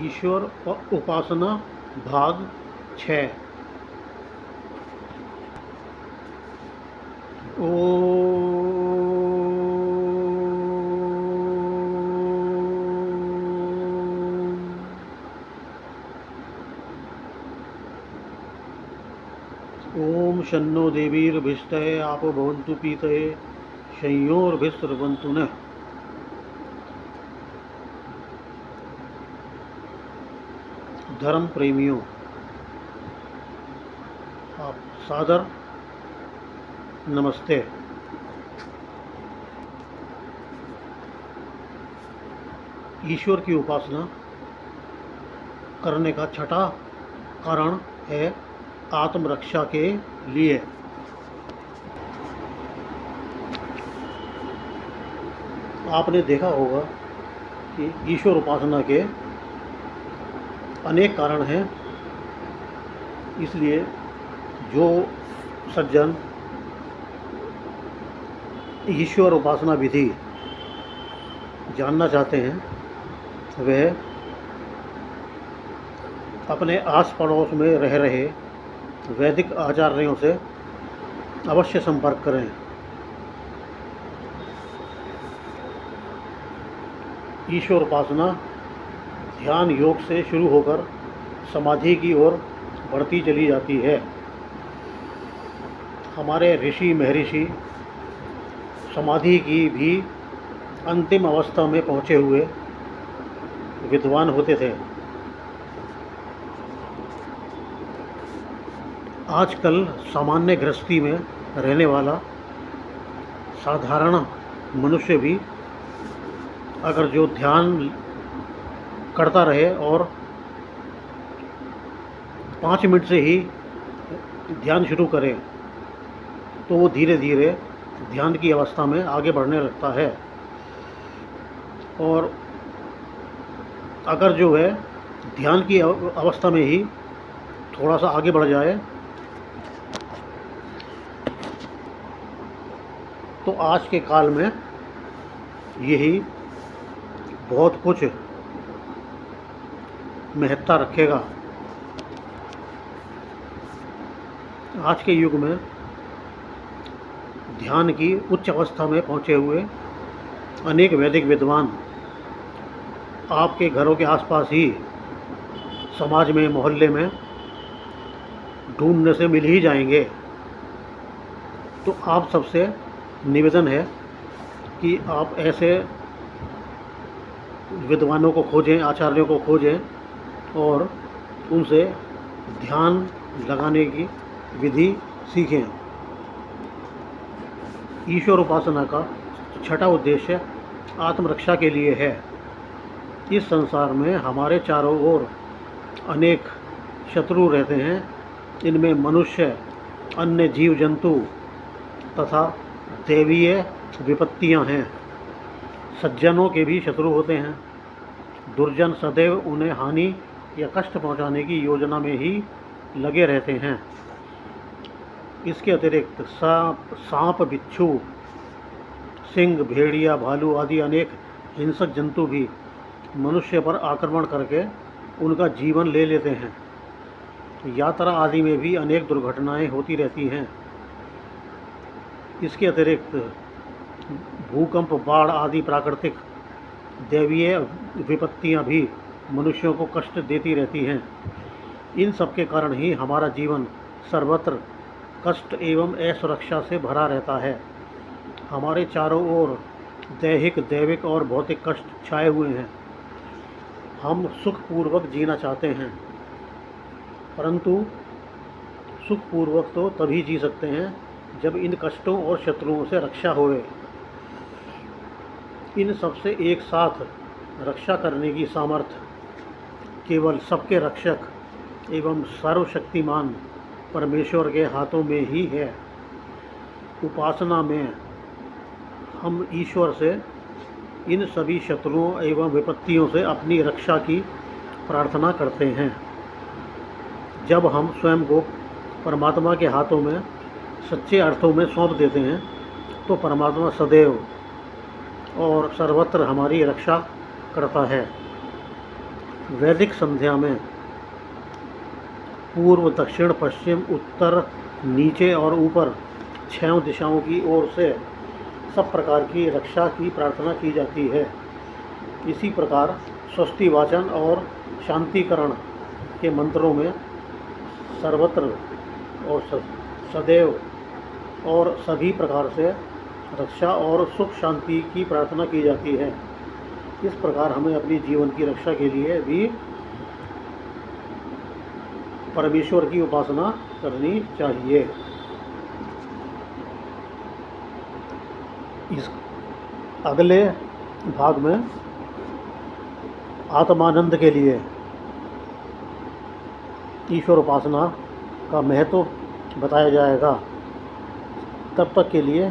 ईश्वर उपासना भाग 6। ओम शन्नो देवीर्भिष्टये आपो भवन्तु पीतये संयोर्भिस्रवन्तु नः। धर्म प्रेमियों, आप सादर नमस्ते। ईश्वर की उपासना करने का छठा कारण है आत्मरक्षा के लिए। आपने देखा होगा कि ईश्वर उपासना के अनेक कारण हैं, इसलिए जो सज्जन ईश्वर उपासना विधि जानना चाहते हैं वह अपने आस पड़ोस में रह रहे वैदिक आचार्यों से अवश्य संपर्क करें। ईश्वर उपासना ध्यान योग से शुरू होकर समाधि की ओर बढ़ती चली जाती है। हमारे ऋषि महर्षि समाधि की भी अंतिम अवस्था में पहुँचे हुए विद्वान होते थे। आजकल सामान्य गृहस्थी में रहने वाला साधारण मनुष्य भी अगर जो ध्यान करता रहे और 5 मिनट से ही ध्यान शुरू करे तो वो धीरे धीरे ध्यान की अवस्था में आगे बढ़ने लगता है। और अगर जो है ध्यान की अवस्था में ही थोड़ा सा आगे बढ़ जाए तो आज के काल में यही बहुत कुछ महत्ता रखेगा। आज के युग में ध्यान की उच्च अवस्था में पहुँचे हुए अनेक वैदिक विद्वान आपके घरों के आसपास ही समाज में मोहल्ले में ढूंढने से मिल ही जाएंगे। तो आप सबसे निवेदन है कि आप ऐसे विद्वानों को खोजें, आचार्यों को खोजें और उनसे ध्यान लगाने की विधि सीखें। ईश्वर उपासना का छठा उद्देश्य आत्मरक्षा के लिए है। इस संसार में हमारे चारों ओर अनेक शत्रु रहते हैं। इनमें मनुष्य, अन्य जीव जंतु तथा दैवीय विपत्तियां हैं। सज्जनों के भी शत्रु होते हैं। दुर्जन सदैव उन्हें हानि या कष्ट पहुंचाने की योजना में ही लगे रहते हैं। इसके अतिरिक्त सांप, बिच्छू, सिंह, भेड़िया, भालू आदि अनेक हिंसक जंतु भी मनुष्य पर आक्रमण करके उनका जीवन ले लेते हैं। यात्रा आदि में भी अनेक दुर्घटनाएं होती रहती हैं। इसके अतिरिक्त भूकंप, बाढ़ आदि प्राकृतिक दैवीय विपत्तियां भी मनुष्यों को कष्ट देती रहती हैं। इन सब के कारण ही हमारा जीवन सर्वत्र कष्ट एवं असुरक्षा से भरा रहता है। हमारे चारों ओर दैहिक, दैविक और भौतिक कष्ट छाए हुए हैं। हम सुखपूर्वक जीना चाहते हैं, परंतु सुखपूर्वक तो तभी जी सकते हैं जब इन कष्टों और शत्रुओं से रक्षा होवे। इन सबसे एक साथ रक्षा करने की सामर्थ्य केवल सबके रक्षक एवं सर्वशक्तिमान परमेश्वर के हाथों में ही है। उपासना में हम ईश्वर से इन सभी शत्रुओं एवं विपत्तियों से अपनी रक्षा की प्रार्थना करते हैं। जब हम स्वयं को परमात्मा के हाथों में सच्चे अर्थों में सौंप देते हैं तो परमात्मा सदैव और सर्वत्र हमारी रक्षा करता है। वैदिक संध्या में पूर्व, दक्षिण, पश्चिम, उत्तर, नीचे और ऊपर 6 दिशाओं की ओर से सब प्रकार की रक्षा की प्रार्थना की जाती है। इसी प्रकार स्वस्ति वाचन और शांतिकरण के मंत्रों में सर्वत्र और सदैव और सभी प्रकार से रक्षा और सुख शांति की प्रार्थना की जाती है। इस प्रकार हमें अपनी जीवन की रक्षा के लिए भी परमेश्वर की उपासना करनी चाहिए। इस अगले भाग में आत्मानंद के लिए ईश्वर उपासना का महत्व बताया जाएगा। तब तक के लिए